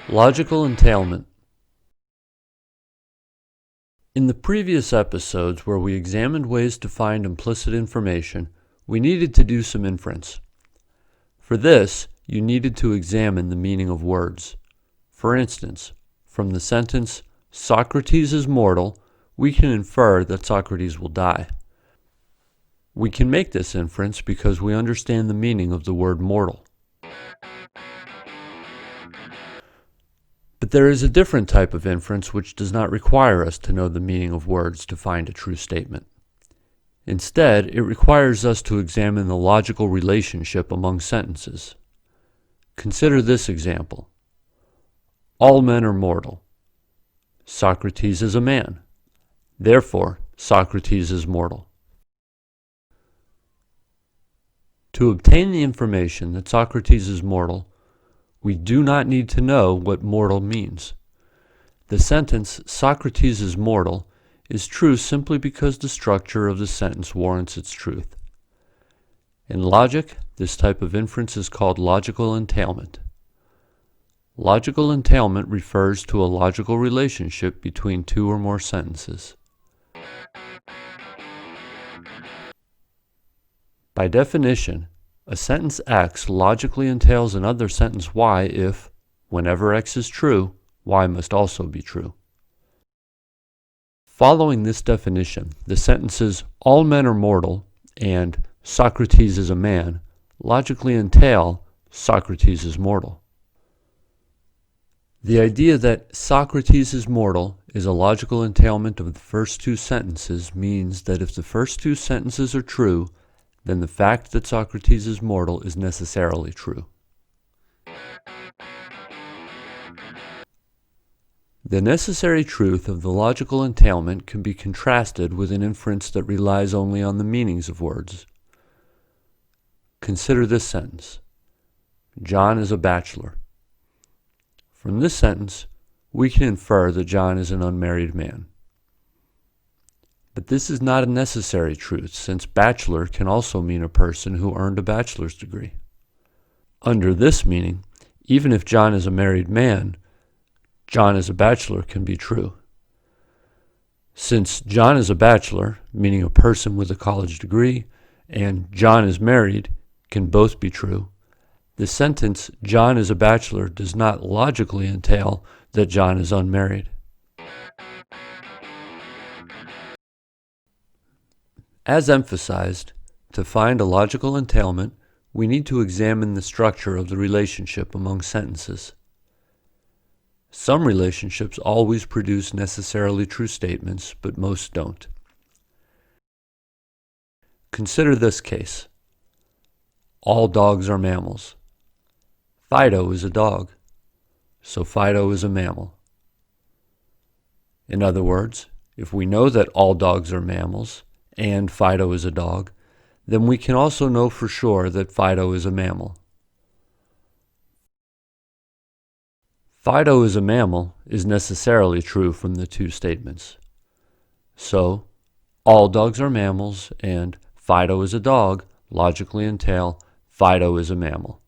Logical entailment. In the previous episodes where we examined ways to find implicit information, we needed to do some inference. For this, you needed to examine the meaning of words. For instance, from the sentence, "Socrates is mortal," we can infer that Socrates will die. We can make this inference because we understand the meaning of the word mortal. But there is a different type of inference which does not require us to know the meaning of words to find a true statement. Instead, it requires us to examine the logical relationship among sentences. Consider this example. All men are mortal. Socrates is a man. Therefore, Socrates is mortal. To obtain the information that Socrates is mortal, we do not need to know what mortal means. The sentence, "Socrates is mortal," is true simply because the structure of the sentence warrants its truth. In logic, this type of inference is called logical entailment. Logical entailment refers to a logical relationship between two or more sentences. By definition, a sentence X logically entails another sentence Y if, whenever X is true, Y must also be true. Following this definition, the sentences "all men are mortal" and "Socrates is a man" logically entail "Socrates is mortal." The idea that Socrates is mortal is a logical entailment of the first two sentences means that if the first two sentences are true, then the fact that Socrates is mortal is necessarily true. The necessary truth of the logical entailment can be contrasted with an inference that relies only on the meanings of words. Consider this sentence. John is a bachelor. From this sentence, we can infer that John is an unmarried man. But this is not a necessary truth, since bachelor can also mean a person who earned a bachelor's degree. Under this meaning, even if John is a married man, John is a bachelor can be true. Since John is a bachelor, meaning a person with a college degree, and John is married can both be true, the sentence "John is a bachelor" does not logically entail that John is unmarried. As emphasized, to find a logical entailment, we need to examine the structure of the relationship among sentences. Some relationships always produce necessarily true statements, but most don't. Consider this case. All dogs are mammals. Fido is a dog, so Fido is a mammal. In other words, if we know that all dogs are mammals, and Fido is a dog, then we can also know for sure that Fido is a mammal. Fido is a mammal is necessarily true from the two statements. So, all dogs are mammals and Fido is a dog logically entail Fido is a mammal.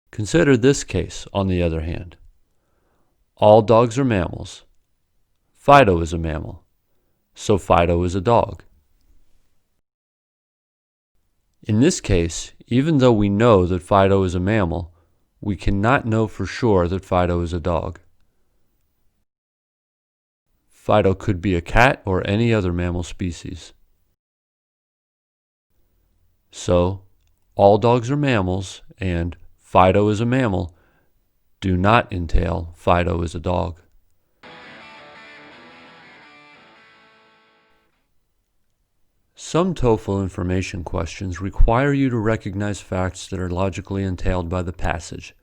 Consider this case, on the other hand. All dogs are mammals. Fido is a mammal, so Fido is a dog. In this case, even though we know that Fido is a mammal, we cannot know for sure that Fido is a dog. Fido could be a cat or any other mammal species. So, all dogs are mammals and Fido is a mammal do not entail Fido is a dog. Some TOEFL information questions require you to recognize facts that are logically entailed by the passage,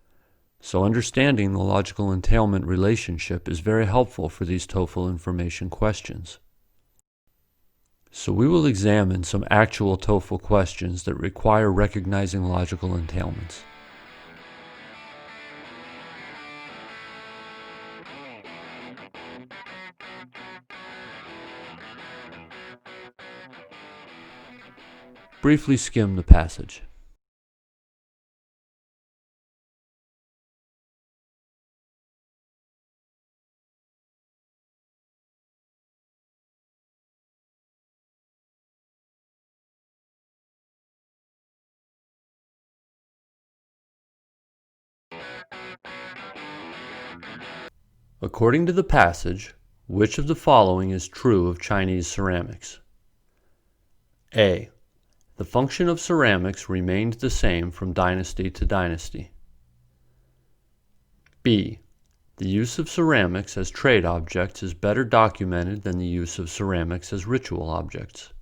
so understanding the logical entailment relationship is very helpful for these TOEFL information questions. So we will examine some actual TOEFL questions that require recognizing logical entailments. Briefly skim the passage. According to the passage, which of the following is true of Chinese ceramics? A. The function of ceramics remained the same from dynasty to dynasty. B. The use of ceramics as trade objects is better documented than the use of ceramics as ritual objects.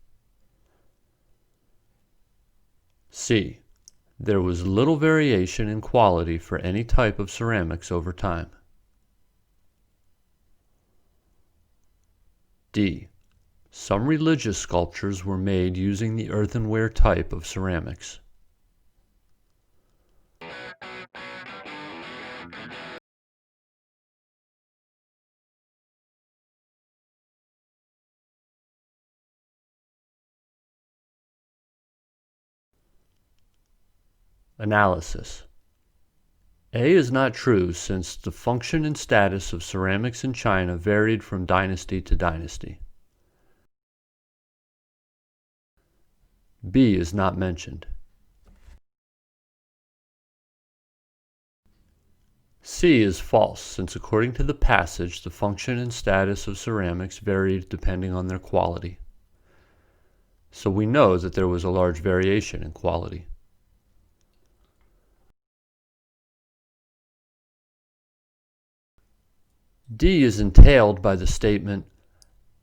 C. There was little variation in quality for any type of ceramics over time. D. Some religious sculptures were made using the earthenware type of ceramics. Analysis. A is not true since the function and status of ceramics in China varied from dynasty to dynasty. B is not mentioned. C is false since according to the passage the function and status of ceramics varied depending on their quality. So we know that there was a large variation in quality. D is entailed by the statement,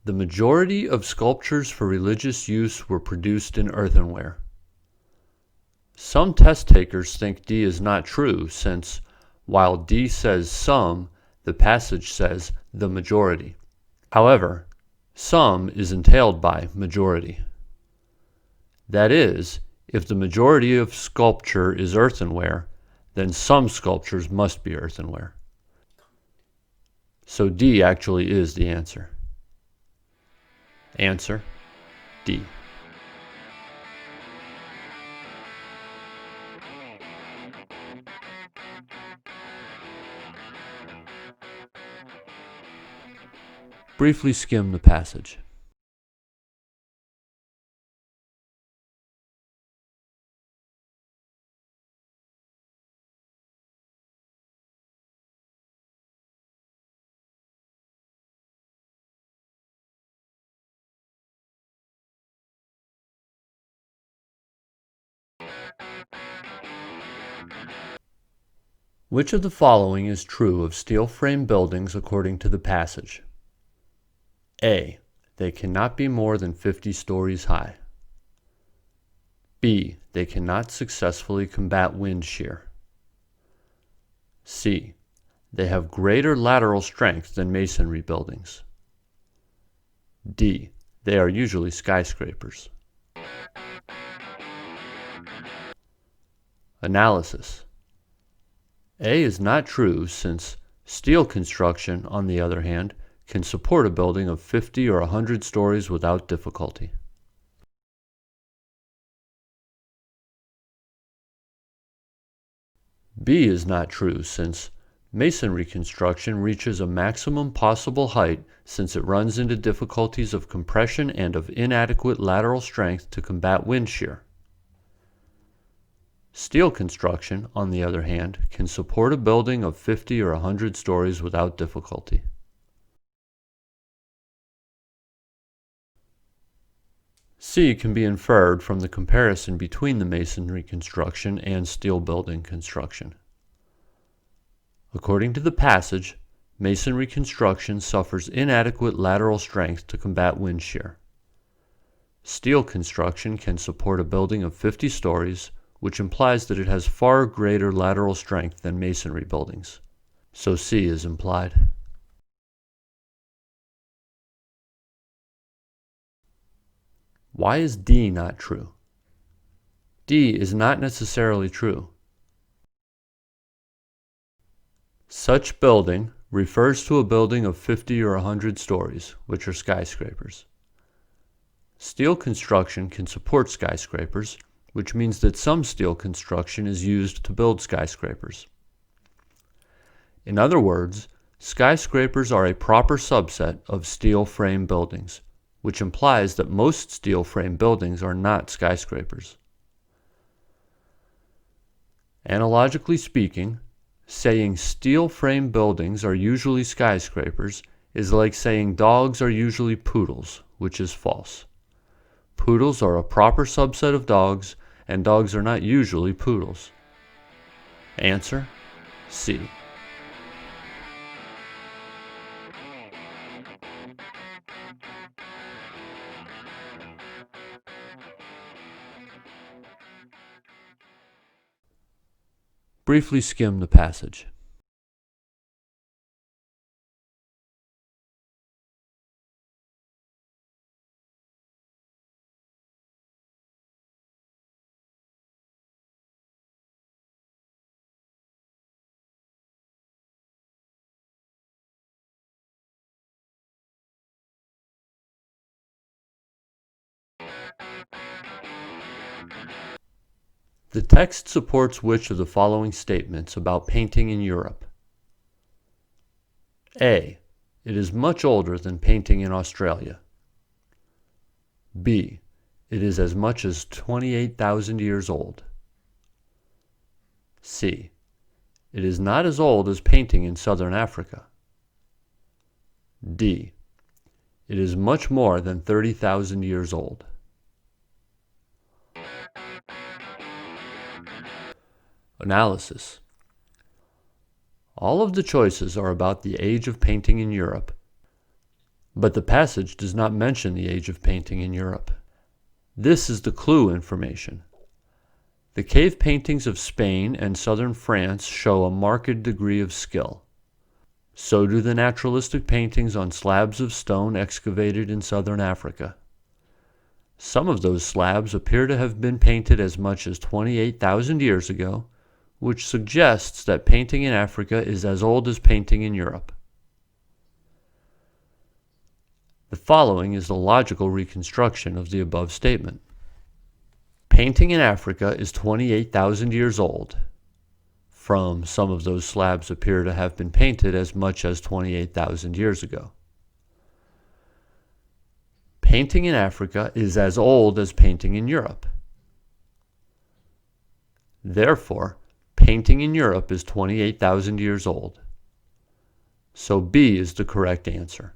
the majority of sculptures for religious use were produced in earthenware. Some test takers think D is not true since, while D says some, the passage says the majority. However, some is entailed by majority. That is, if the majority of sculpture is earthenware, then some sculptures must be earthenware. So D actually is the answer. Answer D. Briefly skim the passage. Which of the following is true of steel frame buildings according to the passage? A. They cannot be more than 50 stories high. B. They cannot successfully combat wind shear. C. They have greater lateral strength than masonry buildings. D. They are usually skyscrapers. Analysis. A is not true since steel construction, on the other hand, can support a building of 50 or 100 stories without difficulty. B is not true since masonry construction reaches a maximum possible height since it runs into difficulties of compression and of inadequate lateral strength to combat wind shear. Steel construction, on the other hand, can support a building of 50 or 100 stories without difficulty. C can be inferred from the comparison between the masonry construction and steel building construction. According to the passage, masonry construction suffers inadequate lateral strength to combat wind shear. Steel construction can support a building of 50 stories, which implies that it has far greater lateral strength than masonry buildings. So C is implied. Why is D not true? D is not necessarily true. Such building refers to a building of 50 or 100 stories, which are skyscrapers. Steel construction can support skyscrapers, which means that some steel construction is used to build skyscrapers. In other words, skyscrapers are a proper subset of steel frame buildings, which implies that most steel frame buildings are not skyscrapers. Analogically speaking, Saying steel frame buildings are usually skyscrapers is like saying dogs are usually poodles, which is false. Poodles are a proper subset of dogs, and dogs are not usually poodles. Answer C. Briefly skim the passage. The text supports which of the following statements about painting in Europe? A. It is much older than painting in Australia. B. It is as much as 28,000 years old. C. It is not as old as painting in southern Africa. D. It is much more than 30,000 years old. Analysis. All of the choices are about the age of painting in Europe, but the passage does not mention the age of painting in Europe. This is the clue information. The cave paintings of Spain and southern France show a marked degree of skill. So do the naturalistic paintings on slabs of stone excavated in southern Africa. Some of those slabs appear to have been painted as much as 28,000 years ago, which suggests that painting in Africa is as old as painting in Europe. The following is the logical reconstruction of the above statement. Painting in Africa is 28,000 years old. From some of those slabs appear to have been painted as much as 28,000 years ago. Painting in Africa is as old as painting in Europe. Therefore, painting in Europe is 28,000 years old. So B is the correct answer.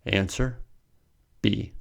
Answer B.